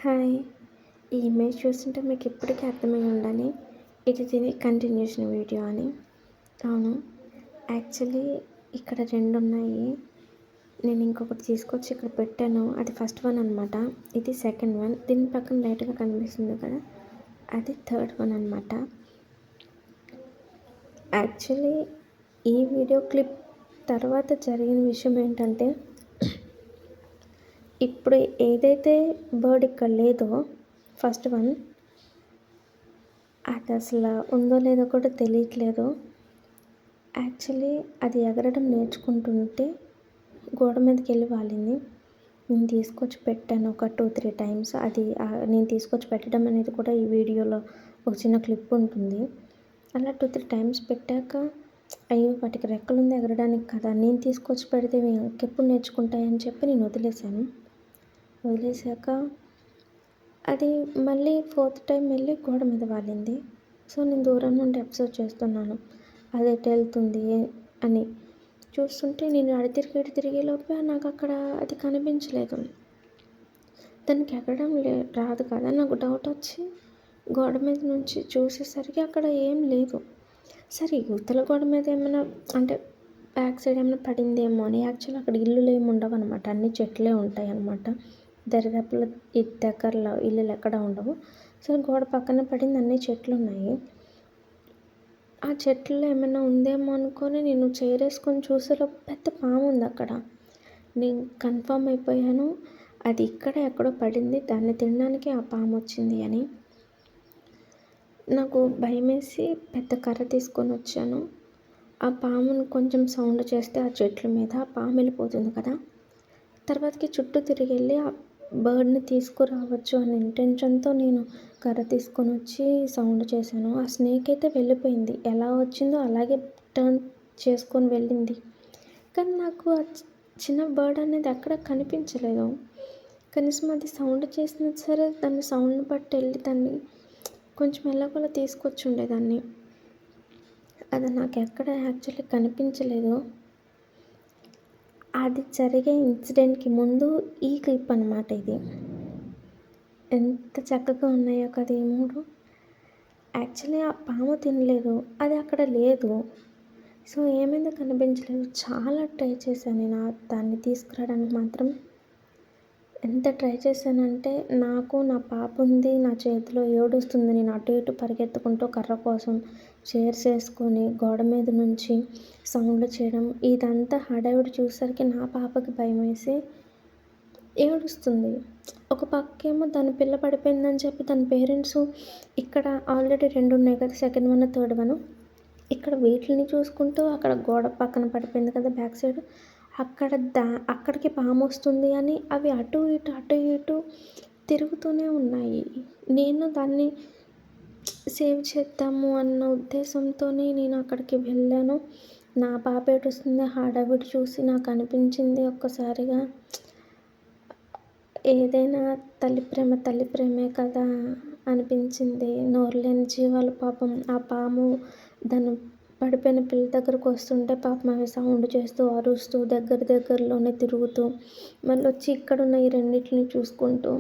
Hi! ఈ image చూస్తుంటే మీకు ఇప్పటికే అర్థమై ఉండాలి. ఇది దీని కంటిన్యూషన్ వీడియో అని. అవును. యాక్చువల్లీ ఇక్కడ 2 ఉన్నాయి. నేను ఇంకొకటి తీసుకొచ్చి ఇక్కడ పెట్టాను. అది ఫస్ట్ వన్ అనమాట. ఇది సెకండ్ వన్. దీని పక్కన లైట్‌గా కనిపిస్తుంది కదా! అది థర్డ్ వన్ అనమాట. యాక్చువల్లీ ఈ వీడియో క్లిప్ తర్వాత జరిగిన విషయం ఏంటంటే, ఇప్పుడు ఏదైతే బర్డ్ ఇక్కడ లేదో ఫస్ట్ వన్, అది అసలు ఉందో లేదో కూడా తెలియట్లేదు. యాక్చువల్లీ అది ఎగరడం నేర్చుకుంటుంటే గోడ మీదకి వెళ్ళి వాలింది. నేను తీసుకొచ్చి పెట్టాను ఒక 2-3 టైమ్స్. అది నేను తీసుకొచ్చి పెట్టడం అనేది కూడా ఈ వీడియోలో ఒక చిన్న క్లిప్ ఉంటుంది. అలా 2-3 టైమ్స్ పెట్టాక, అయ్యో వాటికి రెక్కలుంది ఎగరడానికి కదా, నేను తీసుకొచ్చి పెడితే ఇవి ఇంకెప్పుడు నేర్చుకుంటాయని చెప్పి నేను వదిలేశాను. వదిలేశాక అది మళ్ళీ 4th టైం వెళ్ళి గోడ మీద వాలింది. సో నేను దూరం నుండి అబ్జర్వ్ చేస్తున్నాను, అది ఎటు వెళ్తుంది అని. చూస్తుంటే నేను అటు తిరిగే లోపే నాకు అక్కడ అది కనిపించలేదు. దానికి ఎగరడం రాదు కదా. నాకు డౌట్ వచ్చి గోడ మీద నుంచి చూసేసరికి అక్కడ ఏం లేదు. సరే యువతల గోడ మీద ఏమైనా అంటే బ్యాక్ సైడ్ ఏమైనా పడిందేమో అని. యాక్చువల్లీ అక్కడ ఇల్లులు ఏమి ఉండవు అనమాట, అన్ని చెట్లే ఉంటాయి అనమాట. దరిదాపుల ఈ దగ్గరలో ఇల్లులు ఎక్కడ ఉండవు. సో గోడ పక్కన పడింది, అన్ని చెట్లు ఉన్నాయి. ఆ చెట్లలో ఏమైనా ఉందేమో అనుకొని నేను చైర్ వేసుకొని చూసేలోపు పెద్ద పాము ఉంది అక్కడ. నేను కన్ఫర్మ్ అయిపోయాను, అది ఇక్కడ ఎక్కడో పడింది, దాన్ని తినడానికి ఆ పాము వచ్చింది అని. నాకు భయమేసి పెద్ద కర్ర తీసుకొని వచ్చాను. ఆ పామును కొంచెం సౌండ్ చేస్తే ఆ చెట్ల మీద ఆ పాము వెళ్ళిపోతుంది కదా. తర్వాతకి చుట్టూ తిరిగి వెళ్ళి ఆ బర్డ్ని తీసుకురావచ్చు అనే ఇంటెన్షన్తో నేను కర్ర తీసుకొని వచ్చి సౌండ్ చేశాను. ఆ స్నేక్ అయితే వెళ్ళిపోయింది, ఎలా వచ్చిందో అలాగే టర్న్ చేసుకొని వెళ్ళింది. కానీ నాకు ఆ చిన్న బర్డ్ అనేది ఎక్కడ కనిపించలేదు. కనీసం అది సౌండ్ చేసినా సరే దాన్ని సౌండ్ని బట్టి వెళ్ళి దాన్ని కొంచెం ఎలాగోలా తీసుకొచ్చి ఉండేదాన్ని. అది నాకు ఎక్కడ యాక్చువల్లీ కనిపించలేదు. అది జరిగే ఇన్సిడెంట్కి ముందు ఈ క్లిప్ అనమాట ఇది. ఎంత చక్కగా ఉన్నాయో కదా ఈ 3. యాక్చువల్లీ ఆ పాము తినలేదు, అది అక్కడ లేదు. సో ఏమైందో కనిపించలేదు. చాలా ట్రై చేశాను నేను దాన్ని తీసుకురావడానికి మాత్రం. ఎంత ట్రై చేశానంటే, నాకు నా పాప ఉంది నా చేతిలో, ఏడుస్తుంది. నేను అటు ఇటు పరిగెత్తుకుంటూ కర్ర కోసం చైర్స్ వేసుకొని గోడ మీద నుంచి సౌండ్లు చేయడం, ఇదంతా హడావిడి చూసేసరికి నా పాపకి భయం వేసి ఏడుస్తుంది. ఒక పక్కేమో దాని పిల్ల పడిపోయిందని చెప్పి దాని పేరెంట్స్ ఇక్కడ ఆల్రెడీ 2 ఉన్నాయి కదా, సెకండ్ వన్ థర్డ్ వన్, ఇక్కడ వీటిని చూసుకుంటూ అక్కడ గోడ పక్కన పడిపోయింది కదా బ్యాక్ సైడ్, అక్కడికి పాము వస్తుంది అని అవి అటు ఇటు తిరుగుతూనే ఉన్నాయి. నేను దాన్ని సేవ్ చేద్దాము అన్న ఉద్దేశంతోనే నేను అక్కడికి వెళ్ళాను. నా పాప ఏడుస్తుంది, హడావిడి చూసి నాకు అనిపించింది ఒక్కసారిగా, ఏదైనా తల్లి ప్రేమే కదా అనిపించింది. నోరులేని జీవాలు పాపం, ఆ పాము దాని పడిపోయిన పిల్ల దగ్గరకు వస్తుంటే పాపం అవి సౌండ్ చేస్తూ అరుస్తూ దగ్గరలోనే తిరుగుతూ మళ్ళీ వచ్చి ఇక్కడున్న ఈ రెండింటిని చూసుకుంటూ,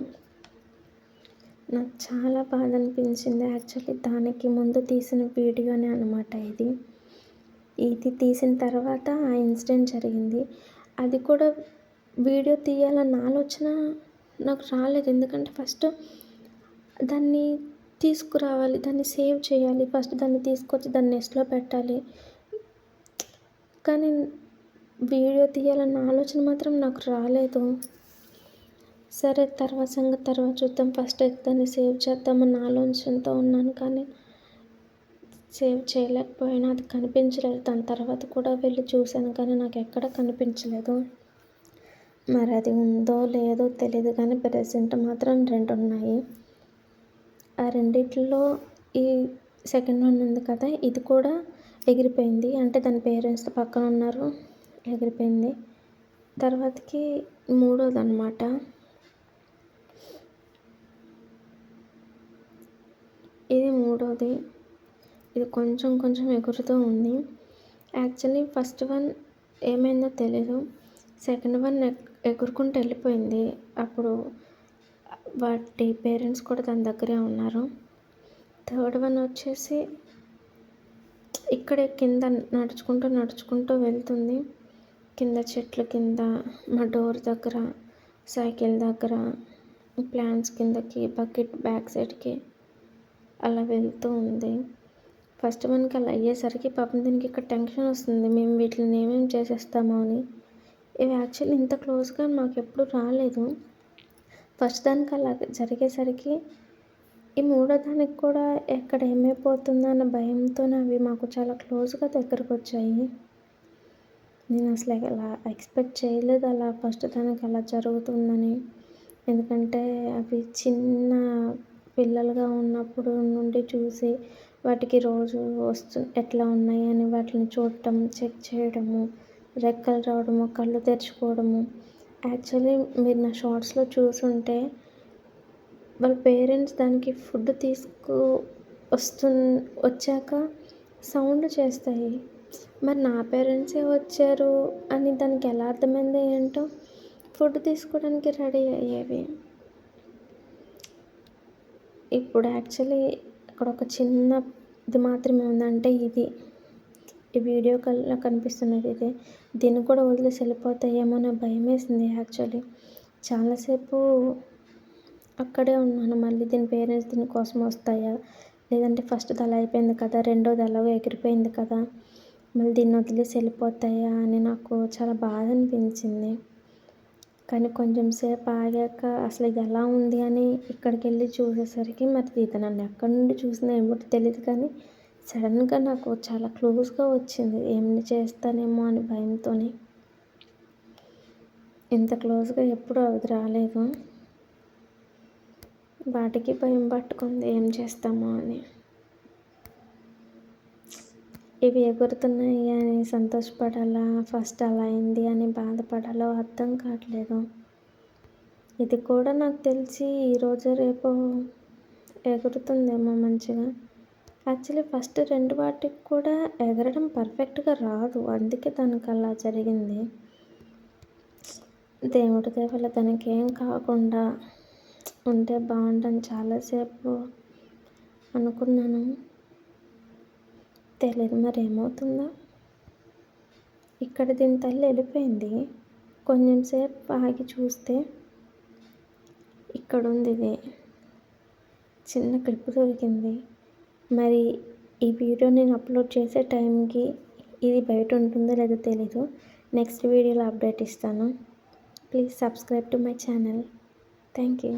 నాకు చాలా బాధ అనిపించింది. యాక్చువల్లీ దానికి ముందు తీసిన వీడియోనే అనమాట ఇది. ఇది తీసిన తర్వాత ఆ ఇన్సిడెంట్ జరిగింది. అది కూడా వీడియో తీయాలన్న ఆలోచన నాకు రాలేదు. ఎందుకంటే ఫస్ట్ దాన్ని తీసుకురావాలి, దాన్ని సేవ్ చేయాలి, ఫస్ట్ దాన్ని తీసుకొచ్చి దాన్ని నెస్ట్లో పెట్టాలి. కానీ వీడియో తీయాలన్న ఆలోచన మాత్రం నాకు రాలేదు. సరే తర్వాత సంగతి తర్వాత చూద్దాం, ఫస్ట్ అయితే దాన్ని సేవ్ చేద్దామన్న ఆలోచనతో ఉన్నాను. కానీ సేవ్ చేయలేకపోయినా, అది కనిపించలేదు. దాని తర్వాత కూడా వెళ్ళి చూశాను కానీ నాకు ఎక్కడ కనిపించలేదు. మరి అది ఉందో లేదో తెలీదు కానీ ప్రెజెంట్ మాత్రం 2 ఉన్నాయి. ఆ రెండిట్లో ఈ సెకండ్ వన్ ఉంది కదా, ఇది కూడా ఎగిరిపోయింది. అంటే దాని పేరెంట్స్ పక్కన ఉన్నారు, ఎగిరిపోయింది. తర్వాతకి మూడోది అనమాట. ఇది మూడోది. ఇది కొంచెం ఎగురుతూ ఉంది. యాక్చువల్లీ ఫస్ట్ వన్ ఏమైందో తెలీదు, సెకండ్ వన్ ఎగురుకుంటూ వెళ్ళిపోయింది. అప్పుడు వాటి పేరెంట్స్ కూడా తన దగ్గరే ఉన్నారు. థర్డ్ వన్ వచ్చేసి ఇక్కడే కింద నడుచుకుంటూ వెళ్తుంది. కింద చెట్ల కింద, మా డోర్ దగ్గర, సైకిల్ దగ్గర, ప్లాంట్స్ కిందకి, బకెట్ బ్యాక్ సైడ్కి అలా వెళ్తూ ఉంది. ఫస్ట్ వన్కి అలా అయ్యేసరికి పాపం దీనికి ఇక్కడ టెన్షన్ వస్తుంది, మేము వీటిని ఏమేమి చేసేస్తామో అని. ఇవి యాక్చువల్లీ ఇంత క్లోజ్గా మాకు ఎప్పుడు రాలేదు. ఫస్ట్ దానికి అలా జరిగేసరికి ఈ మూడో దానికి కూడా ఎక్కడ ఏమైపోతుందో అన్న భయంతో అవి మాకు చాలా క్లోజ్గా దగ్గరకు వచ్చాయి. నేను అసలు అలా ఎక్స్పెక్ట్ చేయలేదు అలా ఫస్ట్ దానికి అలా జరుగుతుందని. ఎందుకంటే అవి చిన్న పిల్లలుగా ఉన్నప్పుడు నుండి చూసి వాటికి రోజు ఎట్లా ఉన్నాయి అని వాటిని చూడటం, చెక్ చేయడము, రెక్కలు రావడము, కళ్ళు తెరుచుకోవడము. యాక్చువల్లీ మీరు నా షార్ట్స్లో చూసుంటే వాళ్ళ పేరెంట్స్ దానికి ఫుడ్ వచ్చాక సౌండ్ చేస్తాయి. మరి నా పేరెంట్సే వచ్చారు అని దానికి ఎలా అర్థమైందో ఏంటో, ఫుడ్ తీసుకోవడానికి రెడీ అయ్యేవి. ఇప్పుడు యాక్చువల్లీ అక్కడ ఒక చిన్నది మాత్రమే ఉందంటే ఇది, ఈ వీడియో కాల్లో కనిపిస్తున్నది ఇదే. దీన్ని కూడా వదిలేసి వెళ్ళిపోతాయేమో అని భయం వేసింది. యాక్చువల్లీ చాలాసేపు అక్కడే ఉన్నాను. మళ్ళీ దీని పేరెంట్స్ దీనికోసం వస్తాయా, లేదంటే ఫస్ట్ది అలా అయిపోయింది కదా, రెండోది అలాగే ఎగిరిపోయింది కదా, మళ్ళీ దీన్ని వదిలేసి వెళ్ళిపోతాయా అని నాకు చాలా బాధ అనిపించింది. కానీ కొంచెం సేపు ఆగాక అసలు ఇది ఎలా ఉంది అని ఇక్కడికి వెళ్ళి చూసేసరికి మరి ఇది నన్ను ఎక్కడి నుండి చూసిందో ఏమో తెలియదు, కానీ సడన్గా నాకు చాలా క్లోజ్గా వచ్చింది. ఏమి చేస్తానేమో అని భయంతో. ఇంత క్లోజ్గా ఎప్పుడూ అది రాలేదు. వాటికి భయం పట్టుకుంది ఏం చేస్తామో అని. ఇవి ఎగురుతున్నాయి అని సంతోషపడాలా, ఫస్ట్ అలా అయింది అని బాధపడాలో అర్థం కావట్లేదు. ఇది కూడా నాకు తెలిసి ఈరోజు రేపు ఎగురుతుందేమో మంచిగా. యాక్చువల్లీ ఫస్ట్ రెండు వాటికి కూడా ఎగరడం పర్ఫెక్ట్గా రాదు, అందుకే దానికి అలా జరిగింది. దేవుడి దయ వల్ల దానికి ఏం కాకుండా ఉంటే బాగుండని చాలాసేపు అనుకున్నాను. తెలియదు మరి ఏమవుతుందో. ఇక్కడ దీని తల్లి వెళ్ళిపోయింది. కొంచెం సేపు ఆగి చూస్తే ఇక్కడ ఉంది, ఇది చిన్న క్లిప్ దొరికింది. మరి ఈ వీడియో నేను అప్లోడ్ చేసే టైంకి ఇది బయట ఉంటుందో లేదో తెలీదు. నెక్స్ట్ వీడియోలో అప్డేట్ ఇస్తాను. Please subscribe to my channel. Thank you.